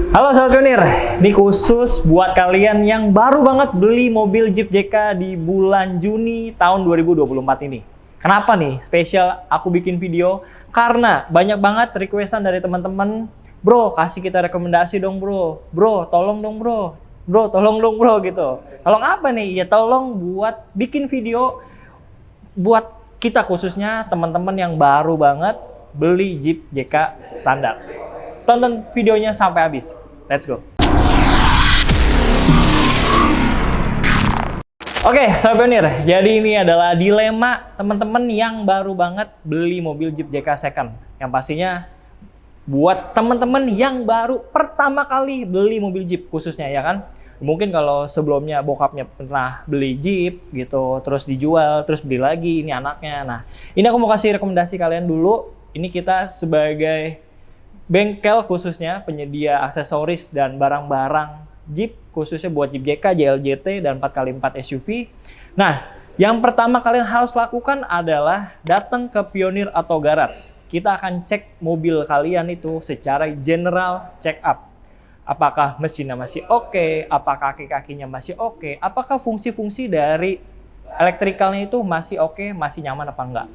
Halo Sobat Pionir, ini khusus buat kalian yang baru banget beli mobil Jeep JK di bulan Juni tahun 2024 ini. Kenapa nih spesial aku bikin video? Karena banyak banget requestan dari teman-teman, bro kasih kita rekomendasi dong bro, tolong dong bro, tolong dong bro gitu. Tolong apa nih? Ya tolong buat bikin video buat kita khususnya teman-teman yang baru banget beli Jeep JK standar. Tonton videonya sampai habis. Let's go. Oke, Sobat Pionir. Jadi ini adalah dilema teman-teman yang baru banget beli mobil Jeep JK second. Yang pastinya buat teman-teman yang baru pertama kali beli mobil Jeep khususnya ya kan. Mungkin kalau sebelumnya bokapnya pernah beli Jeep gitu, terus dijual, terus beli lagi, ini anaknya. Nah, ini aku mau kasih rekomendasi kalian dulu. Ini kita sebagai bengkel khususnya penyedia aksesoris dan barang-barang Jeep khususnya buat Jeep JK, JLJT, dan 4x4 SUV. Nah, yang pertama kalian harus lakukan adalah datang ke Pionir atau garage. Kita akan cek mobil kalian itu secara general check up. Apakah mesinnya masih oke, apakah kaki-kakinya masih oke, apakah fungsi-fungsi dari elektrikalnya itu masih oke, masih nyaman apa enggak.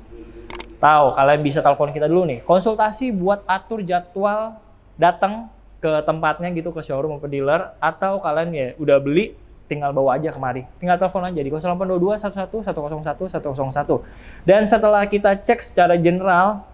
Tahu, kalian bisa telepon kita dulu nih, konsultasi buat atur jadwal datang ke tempatnya gitu, ke showroom atau dealer, atau kalian ya udah beli tinggal bawa aja kemari, tinggal telepon aja di 0822 11 101 101. Dan setelah kita cek secara general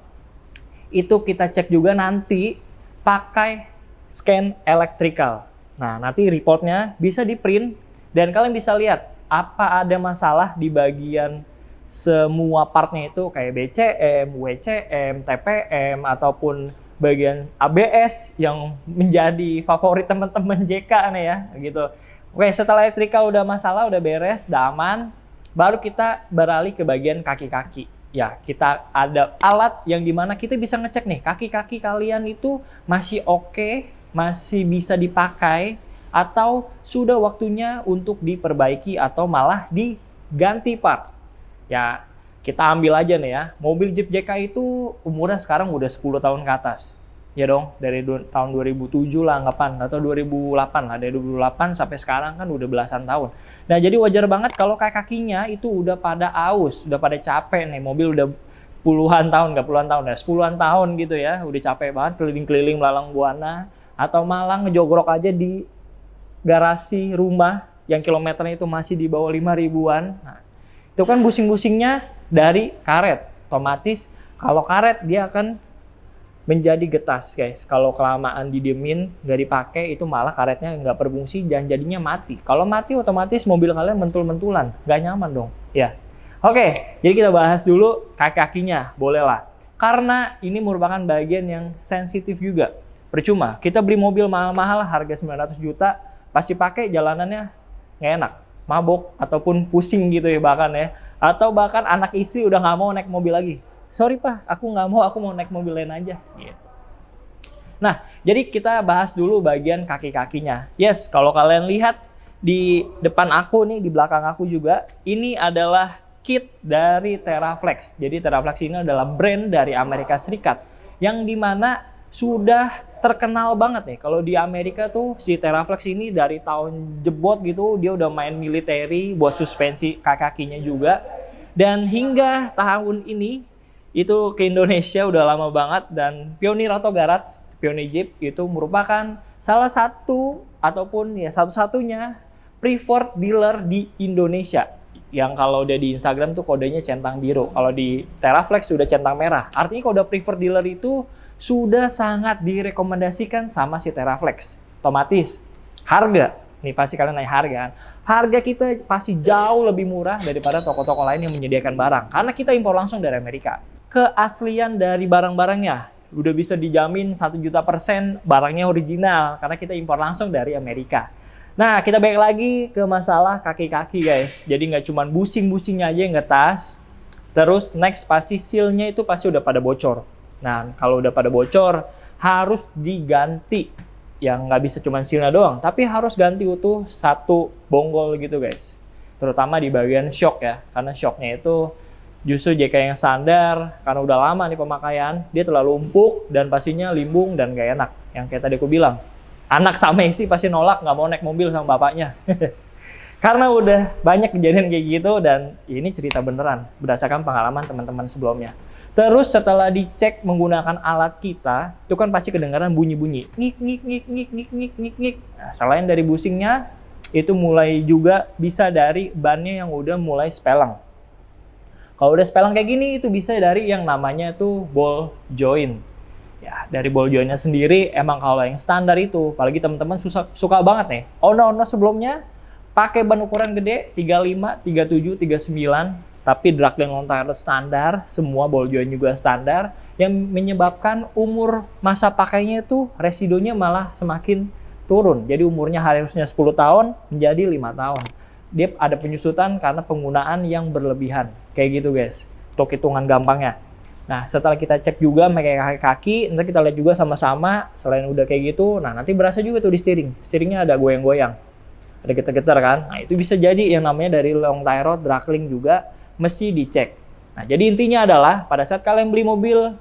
itu kita cek juga nanti pakai scan elektrikal. Nah, nanti reportnya bisa di print dan kalian bisa lihat apa ada masalah di bagian semua partnya itu kayak BCM, WCM, TPM, ataupun bagian ABS yang menjadi favorit teman-teman JK nih ya gitu. Oke, setelah elektrika udah masalah, udah beres, udah aman, baru kita beralih ke bagian kaki-kaki. Ya, kita ada alat yang dimana kita bisa ngecek nih kaki-kaki kalian itu masih oke, masih bisa dipakai, atau sudah waktunya untuk diperbaiki atau malah diganti part. Ya, kita ambil aja nih ya, mobil Jeep JK itu umurnya sekarang udah 10 tahun ke atas. Ya dong, dari tahun 2007 lah anggapan, atau 2008 lah, dari 2008 sampai sekarang kan udah belasan tahun. Nah, jadi wajar banget kalau kakinya itu udah pada aus, udah pada capek nih, mobil udah puluhan tahun, nggak puluhan tahun ya, 10-an tahun gitu ya, udah capek banget keliling-keliling melalang buana, atau malah ngejogrok aja di garasi rumah yang kilometernya itu masih di bawah 5 ribuan. Nah, itu kan busing-busingnya dari karet. Otomatis kalau karet dia akan menjadi getas guys. Kalau kelamaan didiemin nggak dipakai itu malah karetnya nggak berfungsi dan jadinya mati. Kalau mati otomatis mobil kalian mentul-mentulan, nggak nyaman dong ya. Oke, jadi kita bahas dulu kaki-kakinya, bolehlah. Karena ini merupakan bagian yang sensitif juga. Percuma kita beli mobil mahal-mahal harga 900 juta pasti pakai jalanannya nggak enak, mabok ataupun pusing gitu ya bahkan ya, atau bahkan anak istri udah nggak mau naik mobil lagi. Sorry pak, aku nggak mau, aku mau naik mobil lain aja. Gitu. Nah, jadi kita bahas dulu bagian kaki-kakinya. Yes, kalau kalian lihat di depan aku nih, di belakang aku juga, ini adalah kit dari Teraflex. Jadi Teraflex ini adalah brand dari Amerika Serikat, yang dimana sudah terkenal banget nih. Kalau di Amerika tuh si Teraflex ini dari tahun jebot gitu dia udah main military buat suspensi kaki-kakinya juga. Dan hingga tahun ini itu ke Indonesia udah lama banget, dan Pionir atau Garage, Pionir Jeep itu merupakan salah satu ataupun ya satu-satunya preferred dealer di Indonesia. Yang kalau udah di Instagram tuh kodenya centang biru. Kalau di Teraflex sudah centang merah. Artinya kalau udah preferred dealer itu sudah sangat direkomendasikan sama si Teraflex. Otomatis harga, nih pasti kalian nanya harga kan. Harga kita pasti jauh lebih murah daripada toko-toko lain yang menyediakan barang. Karena kita impor langsung dari Amerika. Keaslian dari barang-barangnya udah bisa dijamin 1.000.000% barangnya original. Karena kita impor langsung dari Amerika. Nah, kita balik lagi ke masalah kaki-kaki guys. Jadi nggak cuma busing-busingnya aja yang ngetas. Terus next pasti seal-nya itu pasti udah pada bocor. Nah, kalau udah pada bocor, harus diganti. Yang nggak bisa cuma seal-nya doang, tapi harus ganti utuh satu bonggol gitu guys. Terutama di bagian shock ya, karena shocknya itu justru JK yang standar, karena udah lama nih pemakaian, dia terlalu empuk dan pastinya limbung dan nggak enak. Yang kayak tadi aku bilang, anak sama istri pasti nolak, nggak mau naik mobil sama bapaknya. Karena udah banyak kejadian kayak gitu, dan ini cerita beneran, berdasarkan pengalaman teman-teman sebelumnya. Terus setelah dicek menggunakan alat kita, itu kan pasti kedengaran bunyi-bunyi. Ngik, ngik, ngik, ngik, ngik, ngik, ngik, ngik. Nah, selain dari busingnya, itu mulai juga bisa dari bannya yang udah mulai spelang. Kalau udah spelang kayak gini, itu bisa dari yang namanya tuh ball joint. Ya, dari ball jointnya sendiri, emang kalau yang standar itu, apalagi teman-teman suka banget nih. Ono sebelumnya pakai ban ukuran gede, 35, 37, 39, tapi Drakling long tie rod standar, semua ball joint juga standar, yang menyebabkan umur masa pakainya itu residunya malah semakin turun. Jadi umurnya harusnya 10 tahun menjadi 5 tahun. Dia ada penyusutan karena penggunaan yang berlebihan. Kayak gitu guys, untuk hitungan gampangnya. Nah, setelah kita cek juga pakai kaki, nanti kita lihat juga sama-sama, selain udah kayak gitu, nah nanti berasa juga tuh di steering. Steeringnya ada goyang-goyang, ada getar-getar kan. Nah, itu bisa jadi yang namanya dari long tie rod, Drakling juga mesti dicek. Nah, jadi intinya adalah pada saat kalian beli mobil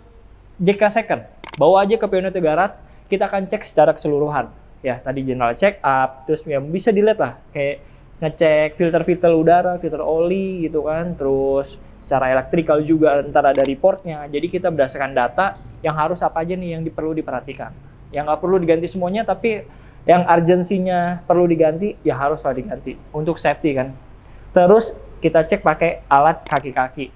JK Second, bawa aja ke Pioneer Auto Garage, kita akan cek secara keseluruhan. Ya, tadi general check up, terus ya bisa dilihat lah, kayak ngecek filter udara, filter oli gitu kan, terus secara elektrikal juga ntar ada reportnya. Jadi kita berdasarkan data yang harus apa aja nih yang perlu diperhatikan. Yang nggak perlu diganti semuanya, tapi yang urgensinya perlu diganti, ya haruslah diganti untuk safety kan. Terus kita cek pakai alat kaki-kaki.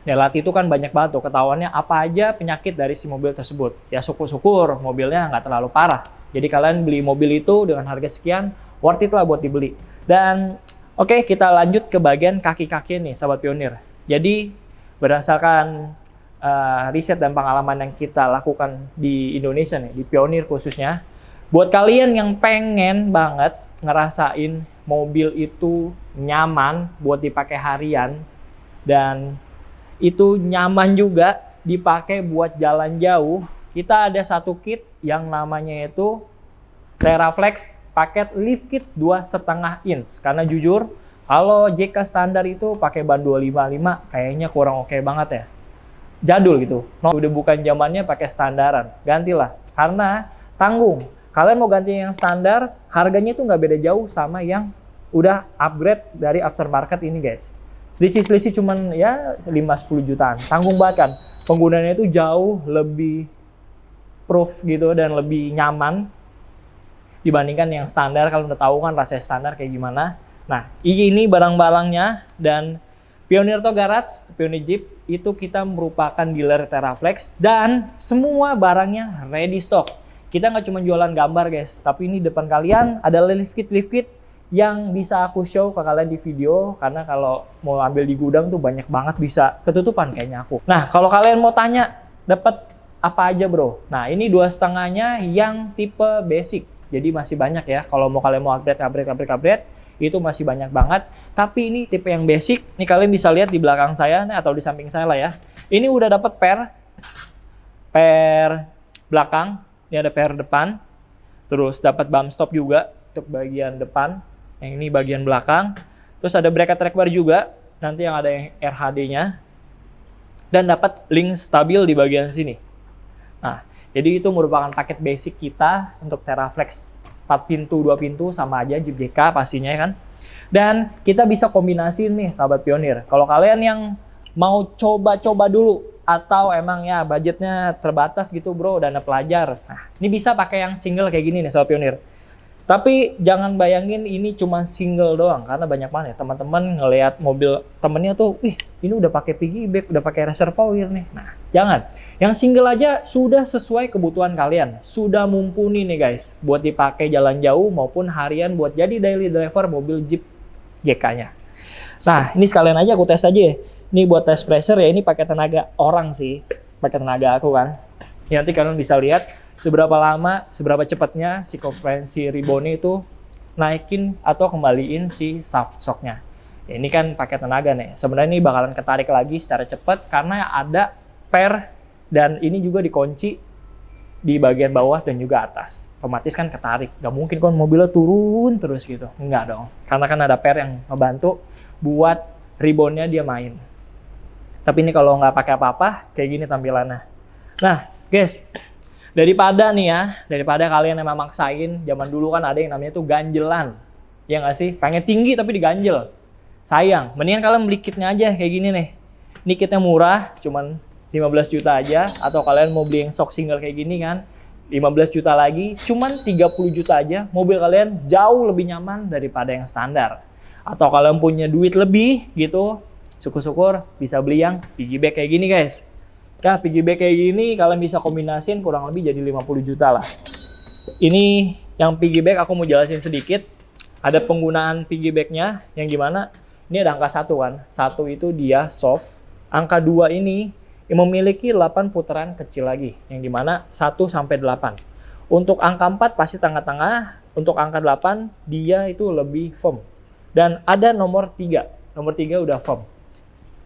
Ya, alat itu kan banyak banget tuh ketahuannya apa aja penyakit dari si mobil tersebut. Ya syukur-syukur mobilnya nggak terlalu parah. Jadi kalian beli mobil itu dengan harga sekian, worth it lah buat dibeli. Dan oke, kita lanjut ke bagian kaki-kaki nih, sahabat Pioneer. Jadi berdasarkan riset dan pengalaman yang kita lakukan di Indonesia nih, di Pioneer khususnya, buat kalian yang pengen banget ngerasain mobil itu nyaman buat dipakai harian, dan itu nyaman juga dipakai buat jalan jauh, kita ada satu kit yang namanya itu TerraFlex paket lift kit 2,5 inch. Karena jujur, kalau JK standar itu pakai ban 255 kayaknya kurang oke banget ya. Jadul gitu. No, udah bukan zamannya pakai standaran. Gantilah. Karena tanggung. Kalian mau ganti yang standar, harganya itu nggak beda jauh sama yang udah upgrade dari aftermarket ini guys. Selisih-selisih cuman ya 5-10 jutaan. Tanggung banget kan. Penggunaannya itu jauh lebih proof gitu dan lebih nyaman dibandingkan yang standar. Kalau udah tahu kan rasanya standar kayak gimana. Nah, ini barang-barangnya, dan Pioneer Auto Garage, Pioneer Jeep, itu kita merupakan dealer TerraFlex, dan semua barangnya ready stock. Kita nggak cuma jualan gambar guys, tapi ini depan kalian ada lift kit yang bisa aku show ke kalian di video, karena kalau mau ambil di gudang tuh banyak banget bisa ketutupan kayaknya aku. Nah, kalau kalian mau tanya, dapat apa aja bro? Nah, ini 2,5-nya yang tipe basic. Jadi masih banyak ya, kalau mau kalian mau upgrade, itu masih banyak banget. Tapi ini tipe yang basic, ini kalian bisa lihat di belakang saya nih, atau di samping saya lah ya. Ini udah dapat per belakang, ini ada per depan. Terus dapat bump stop juga untuk bagian depan, yang ini bagian belakang. Terus ada bracket track bar juga, nanti yang ada yang RHD-nya. Dan dapat link stabil di bagian sini. Nah, jadi itu merupakan paket basic kita untuk TerraFlex 4 pintu, 2 pintu, sama aja Jeep JK pastinya kan. Dan kita bisa kombinasi nih sahabat Pioneer. Kalau kalian yang mau coba-coba dulu, atau emang ya budgetnya terbatas gitu bro, dana pelajar. Nah, ini bisa pakai yang single kayak gini nih sahabat Pioneer. Tapi jangan bayangin ini cuma single doang, karena banyak banget ya teman-teman ngelihat mobil temennya tuh, wih ini udah pakai piggyback, udah pakai reservoir nih. Nah, jangan. Yang single aja sudah sesuai kebutuhan kalian, sudah mumpuni nih guys, buat dipakai jalan jauh maupun harian buat jadi daily driver mobil Jeep JK-nya. Nah, ini sekalian aja aku tes aja ya. Ini buat tes pressure ya, ini pakai tenaga orang sih, pakai tenaga aku kan. Ya, nanti kalian bisa lihat seberapa lama, seberapa cepatnya si kompresi ribbon itu naikin atau kembaliin si shaft shocknya. Ya, ini kan pakai tenaga nih. Sebenarnya ini bakalan ketarik lagi secara cepat karena ada per, dan ini juga dikunci di bagian bawah dan juga atas. Otomatis kan ketarik. Gak mungkin kan mobilnya turun terus gitu. Enggak dong. Karena kan ada per yang ngebantu buat ribbonnya dia main. Tapi ini kalau nggak pakai apa-apa, kayak gini tampilannya. Nah, guys, Daripada nih ya, daripada kalian emang maksain, zaman dulu kan ada yang namanya tuh ganjelan. Ya nggak sih? Pengen tinggi tapi diganjel. Sayang, mendingan kalian beli kitnya aja kayak gini nih. Ini kitnya murah, cuman 15 juta aja. Atau kalian mau beli yang shock single kayak gini kan, 15 juta lagi, cuman 30 juta aja. Mobil kalian jauh lebih nyaman daripada yang standar. Atau kalian punya duit lebih gitu, syukur-syukur bisa beli yang piggyback kayak gini guys. Ya, piggyback kayak gini kalian bisa kombinasin kurang lebih jadi 50 juta lah. Ini yang piggyback aku mau jelasin sedikit. Ada penggunaan piggybacknya yang gimana? Ini ada angka 1 kan. 1 itu dia soft. Angka 2 ini yang memiliki 8 putaran kecil lagi. Yang dimana 1 sampai 8. Untuk angka 4 pasti tengah-tengah. Untuk angka 8 dia itu lebih firm. Dan ada nomor 3. Nomor 3 udah firm.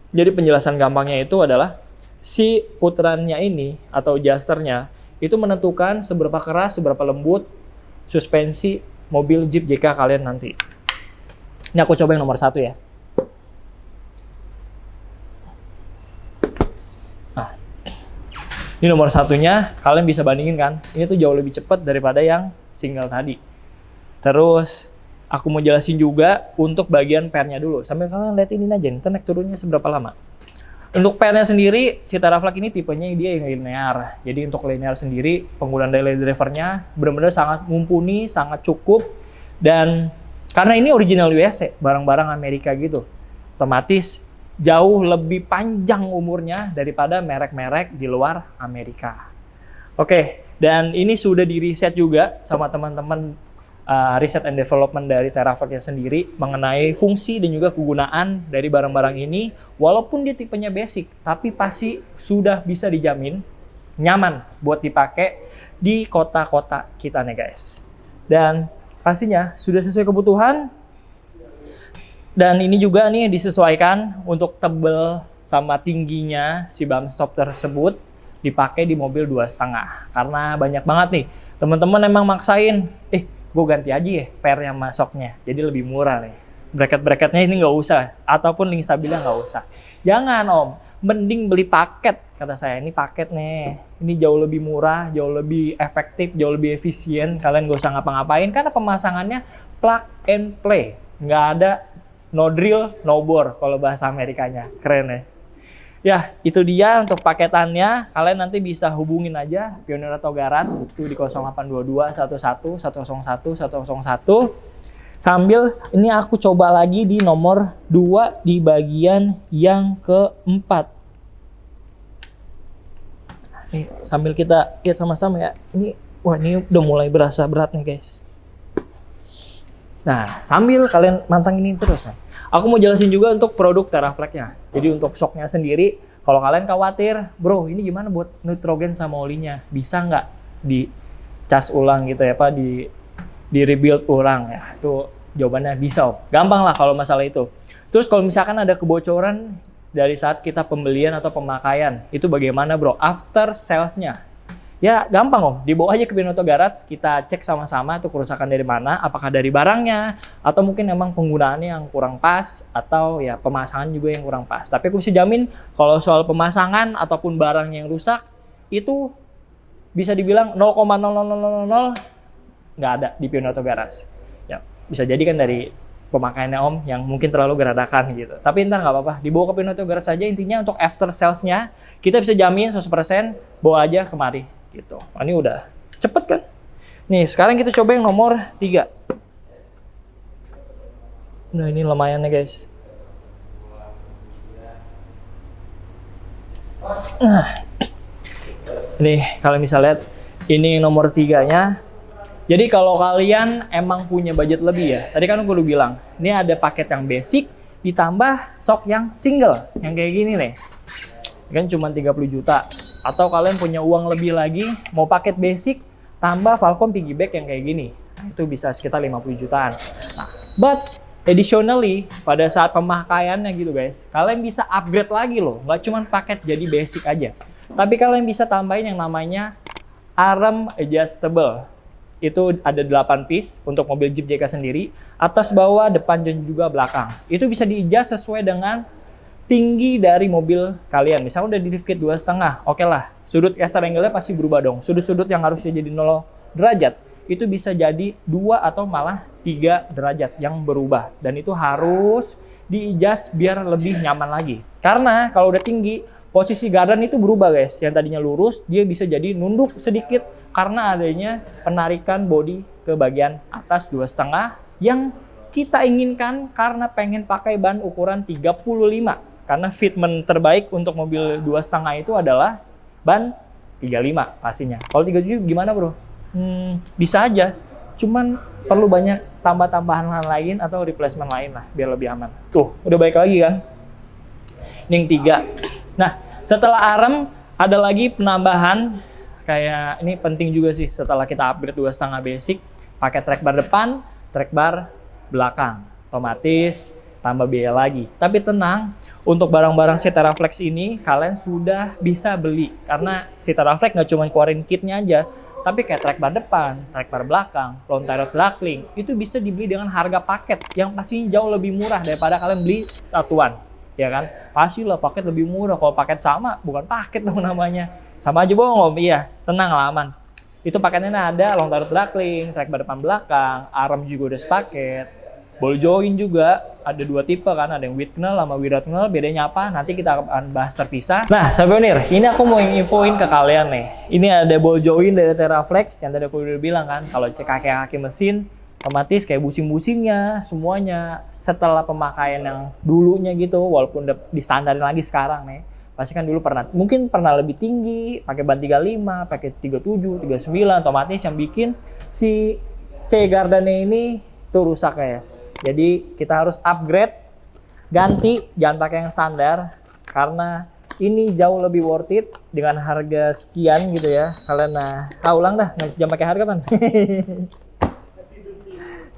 Jadi penjelasan gampangnya itu adalah si putarannya ini atau adjusternya itu menentukan seberapa keras, seberapa lembut suspensi mobil Jeep JK kalian nanti. Ini aku coba yang nomor 1 ya. Nah, ini nomor 1-nya kalian bisa bandingin kan. Ini tuh jauh lebih cepat daripada yang single tadi. Terus aku mau jelasin juga untuk bagian pernya dulu. Sambil kalian lihat ini aja, ntar naik turunnya seberapa lama. Untuk pernya sendiri, si Teraflex ini tipenya dia yang linear. Jadi untuk linear sendiri, penggunaan daily drivernya benar-benar sangat mumpuni, sangat cukup. Dan karena ini original USA, barang-barang Amerika gitu, otomatis jauh lebih panjang umurnya daripada merek-merek di luar Amerika. Oke, dan ini sudah di-riset juga sama teman-teman riset and development dari Teraflex sendiri mengenai fungsi dan juga kegunaan dari barang-barang ini. Walaupun dia tipenya basic, tapi pasti sudah bisa dijamin nyaman buat dipakai di kota-kota kita nih guys. Dan pastinya sudah sesuai kebutuhan. Dan ini juga nih disesuaikan untuk tebel sama tingginya si bump stop tersebut dipakai di mobil 2,5. Karena banyak banget nih teman-teman emang maksain, gue ganti aja ya pernya masoknya, jadi lebih murah nih. Bracket-bracketnya ini nggak usah, ataupun link stabilnya nggak usah. Jangan om, mending beli paket, kata saya. Ini paket nih, ini jauh lebih murah, jauh lebih efektif, jauh lebih efisien. Kalian nggak usah ngapa-ngapain, karena pemasangannya plug and play. Nggak ada no drill, no bore, kalau bahasa Amerikanya. Keren ya. Ya, itu dia untuk paketannya. Kalian nanti bisa hubungin aja Pioneer Auto Garage itu di 0822 11 101 101. Sambil ini aku coba lagi di nomor 2 di bagian yang keempat. Nih, sambil kita lihat sama-sama ya. Ini wah, ini udah mulai berasa berat nih, guys. Nah, sambil kalian mantang ini terus nih. Aku mau jelasin juga untuk produk Teraflex-nya. Jadi untuk shocknya sendiri, kalau kalian khawatir, bro, ini gimana buat nitrogen sama olinya? Bisa nggak dicas ulang gitu ya, Pak? Di rebuild ulang ya? Itu jawabannya bisa, Om. Gampang lah kalau masalah itu. Terus kalau misalkan ada kebocoran dari saat kita pembelian atau pemakaian, itu bagaimana, bro? After sales-nya. Ya gampang om, dibawa aja ke Pioneer Auto Garage, kita cek sama-sama tuh kerusakan dari mana, apakah dari barangnya, atau mungkin emang penggunaannya yang kurang pas, atau ya pemasangan juga yang kurang pas. Tapi aku bisa jamin kalau soal pemasangan ataupun barang yang rusak, itu bisa dibilang 0,0000 nggak ada di Pioneer Auto Garage. Ya, bisa jadi kan dari pemakaiannya om yang mungkin terlalu geradakan gitu. Tapi ntar nggak apa-apa, dibawa ke Pioneer Auto Garage saja. Intinya untuk after sales-nya, kita bisa jamin 100%, bawa aja kemari. Gitu. Nah, ini udah cepet kan? Nih, sekarang kita coba yang nomor 3. Nah, ini lumayan nih, guys. Nah, ini kalian bisa lihat, ini yang nomor 3-nya. Jadi kalau kalian emang punya budget lebih ya, tadi kan aku udah bilang, ini ada paket yang basic, ditambah shock yang single, yang kayak gini nih. Kan cuma 30 juta. Atau kalian punya uang lebih lagi, mau paket basic, tambah Falcon piggyback yang kayak gini. Nah, itu bisa sekitar 50 jutaan. Nah, but additionally, pada saat pemakaiannya gitu guys, kalian bisa upgrade lagi loh. Nggak cuma paket jadi basic aja. Tapi kalian bisa tambahin yang namanya arm adjustable. Itu ada 8 piece untuk mobil Jeep JK sendiri. Atas, bawah, depan, dan juga belakang. Itu bisa di-adjust sesuai dengan tinggi dari mobil kalian. Misalnya udah di lift kit 2,5, oke lah. Sudut caster angle-nya pasti berubah dong. Sudut-sudut yang harusnya jadi 0 derajat, itu bisa jadi 2 atau malah 3 derajat yang berubah. Dan itu harus di-adjust biar lebih nyaman lagi. Karena kalau udah tinggi, posisi gardan itu berubah guys. Yang tadinya lurus, dia bisa jadi nunduk sedikit karena adanya penarikan bodi ke bagian atas 2,5 yang kita inginkan karena pengen pakai ban ukuran 35. Karena fitment terbaik untuk mobil 2,5 itu adalah ban 35 pastinya. Kalau 37 gimana bro? Bisa aja. Cuman perlu banyak tambah-tambahan lain atau replacement lain lah biar lebih aman. Tuh, udah baik lagi kan? Ini yang 3. Nah, setelah arem ada lagi penambahan kayak ini penting juga sih setelah kita upgrade 2,5 basic, pakai track bar depan, track bar belakang. Otomatis tambah biaya lagi. Tapi tenang, untuk barang-barang si Teraflex ini kalian sudah bisa beli karena si Teraflex nggak cuma keluarin kitnya aja, tapi kayak track bar depan, track bar belakang, Lone Darkling itu bisa dibeli dengan harga paket yang pastinya jauh lebih murah daripada kalian beli satuan, ya kan? Pastilah paket lebih murah. Kalau paket sama, bukan paket dong namanya. Sama aja bohong om, iya, tenang lah aman. Itu paketnya ada Lone Darkling, track bar depan belakang, arm juga udah sepaket. Ball joint juga ada 2 tipe kan, ada yang with knel sama without knel. Bedanya apa? Nanti kita akan bahas terpisah. Nah, Sampionir, ini aku mau infoin ke kalian nih. Ini ada ball joint dari Teraflex yang tadi aku udah bilang kan, kalau cek kaki-kaki mesin otomatis kayak busing-busingnya semuanya setelah pemakaian yang dulunya gitu, walaupun udah distandarin lagi sekarang nih. Pasti kan dulu mungkin pernah lebih tinggi, pakai ban 35, pakai 37, 39, otomatis yang bikin si C gardannya ini tuh rusak guys. Jadi kita harus upgrade, ganti, jangan pakai yang standar karena ini jauh lebih worth it dengan harga sekian gitu ya. Kalian ulang dah, jangan pakai harga kan.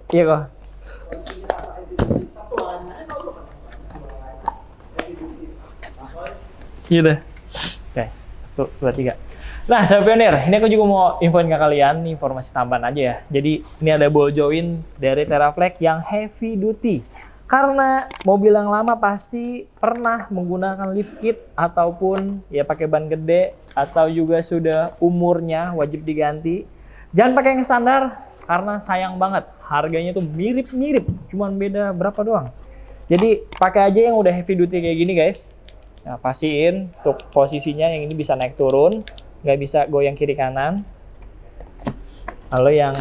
Iya kok. Iya deh. Oke, 1, 2, 3. Nah, Sampionir, ini aku juga mau infoin ke kalian, informasi tambahan aja ya. Jadi, ini ada ball joint dari Teraflex yang heavy duty. Karena mobil yang lama pasti pernah menggunakan lift kit ataupun ya pakai ban gede atau juga sudah umurnya wajib diganti. Jangan pakai yang standar karena sayang banget. Harganya tuh mirip-mirip, cuman beda berapa doang. Jadi, pakai aja yang udah heavy duty kayak gini, guys. Nah, pastiin untuk posisinya yang ini bisa naik turun, nggak bisa goyang kiri kanan. Lalu yang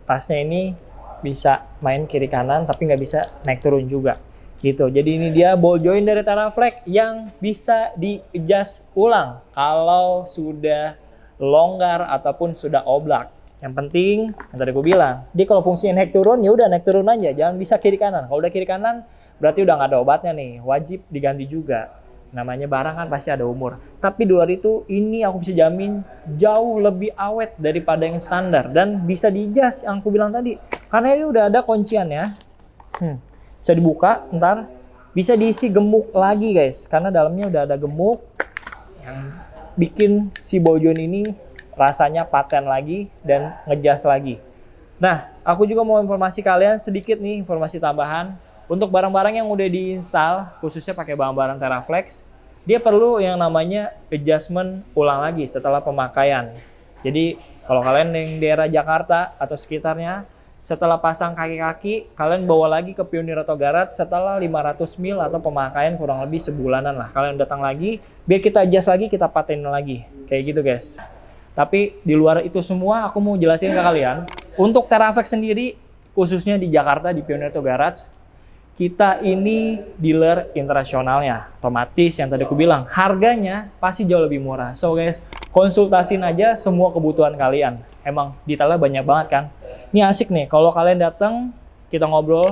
tasnya ini bisa main kiri kanan tapi nggak bisa naik turun juga gitu. Jadi ini dia ball joint dari Teraflex yang bisa di-adjust ulang kalau sudah longgar ataupun sudah oblak. Yang penting yang tadi gue bilang, dia kalau fungsinya naik turun ya udah naik turun aja, jangan bisa kiri kanan. Kalau udah kiri kanan berarti udah nggak ada obatnya nih, wajib diganti juga. Namanya barang kan pasti ada umur. Tapi di luar itu, ini aku bisa jamin jauh lebih awet daripada yang standar. Dan bisa di-adjust yang aku bilang tadi. Karena ini udah ada kunciannya. Bisa dibuka, ntar. Bisa diisi gemuk lagi guys. Karena dalamnya udah ada gemuk. Yang bikin si ball joint ini rasanya paten lagi dan ngejas lagi. Nah, aku juga mau informasi kalian sedikit nih, informasi tambahan. Untuk barang-barang yang udah diinstal, khususnya pakai barang-barang Teraflex, dia perlu yang namanya adjustment ulang lagi setelah pemakaian. Jadi, kalau kalian yang daerah Jakarta atau sekitarnya, setelah pasang kaki-kaki, kalian bawa lagi ke Pionir atau Garage setelah 500 mil atau pemakaian kurang lebih sebulanan lah. Kalian datang lagi, biar kita adjust lagi, kita patenin lagi. Kayak gitu guys. Tapi di luar itu semua, aku mau jelasin ke kalian. Untuk Teraflex sendiri, khususnya di Jakarta, di Pionir atau Garage, kita ini dealer internasionalnya. Otomatis yang tadi aku bilang, harganya pasti jauh lebih murah. So guys, konsultasin aja semua kebutuhan kalian. Emang detailnya banyak banget kan. Ini asik nih, kalau kalian datang, kita ngobrol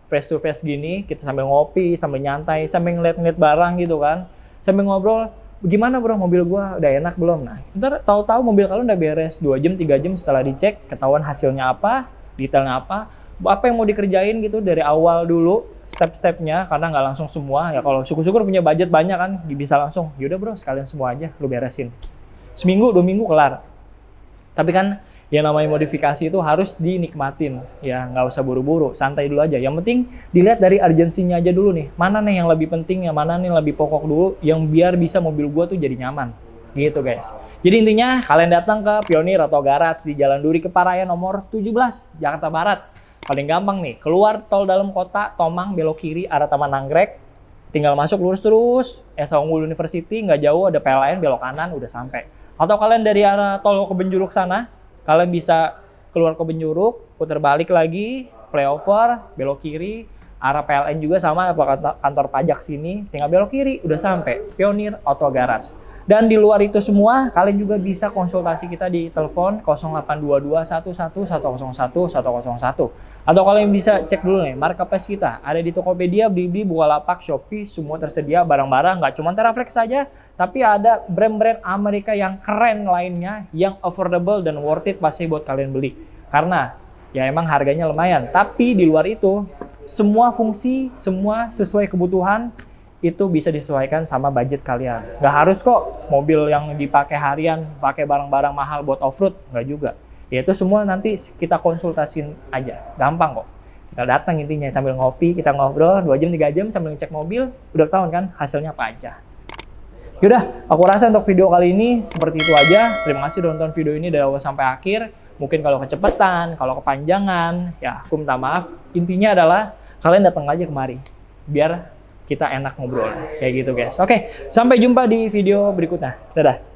face to face gini, kita sambil ngopi, sambil nyantai, sambil ngeliat-ngeliat barang gitu kan. Sambil ngobrol, gimana bro mobil gua udah enak belum? Nah, ntar tahu-tahu mobil kalian udah beres 2 jam, 3 jam setelah dicek, ketahuan hasilnya apa, detailnya apa yang mau dikerjain gitu dari awal dulu. Step-stepnya, karena nggak langsung semua ya. Kalau syukur-syukur punya budget banyak kan, bisa langsung yaudah bro sekalian semua aja lu beresin, seminggu 2 minggu kelar. Tapi kan Yang namanya modifikasi itu harus dinikmatin, ya nggak usah buru-buru, santai dulu aja. Yang penting dilihat dari urgensinya aja dulu nih, mana nih yang lebih penting, yang mana nih yang lebih pokok dulu, yang biar bisa mobil gua tuh jadi nyaman, gitu guys. Jadi intinya kalian datang ke Pionir Auto Garage di Jalan Duri Keparaya nomor 17, Jakarta Barat. Paling gampang nih, keluar tol dalam kota, Tomang, belok kiri arah Taman Anggrek, tinggal masuk lurus terus, Esa Unggul University, nggak jauh ada PLN, belok kanan, udah sampai. Atau kalian dari arah tol ke Benjuruk sana, kalian bisa keluar ke Benjuruk, putar balik lagi, flyover, belok kiri, arah PLN juga sama, kantor pajak sini, tinggal belok kiri, udah sampai. Pionir Auto Garage. Dan di luar itu semua, kalian juga bisa konsultasi kita di telepon 0822 11 101 101. Atau kalian bisa cek dulu nih, marketplace kita. Ada di Tokopedia, Blibli, Bukalapak, Shopee, semua tersedia barang-barang. Nggak cuma Teraflex saja, tapi ada brand-brand Amerika yang keren lainnya, yang affordable dan worth it pasti buat kalian beli. Karena ya emang harganya lumayan. Tapi di luar itu, semua fungsi, semua sesuai kebutuhan, itu bisa disesuaikan sama budget kalian. Nggak harus kok mobil yang dipakai harian, pakai barang-barang mahal buat off-road, nggak juga. Ya itu semua nanti kita konsultasin aja, gampang kok. Kita datang intinya sambil ngopi, kita ngobrol 2 jam 3 jam sambil ngecek mobil, udah ketahuan kan hasilnya apa aja. Yaudah, aku rasa untuk video kali ini seperti itu aja. Terima kasih udah nonton video ini dari awal sampai akhir. Mungkin kalau kecepatan, kalau kepanjangan, ya aku minta maaf. Intinya adalah kalian datang aja kemari, biar kita enak ngobrol. Kayak gitu guys. Oke, sampai jumpa di video berikutnya. Dadah.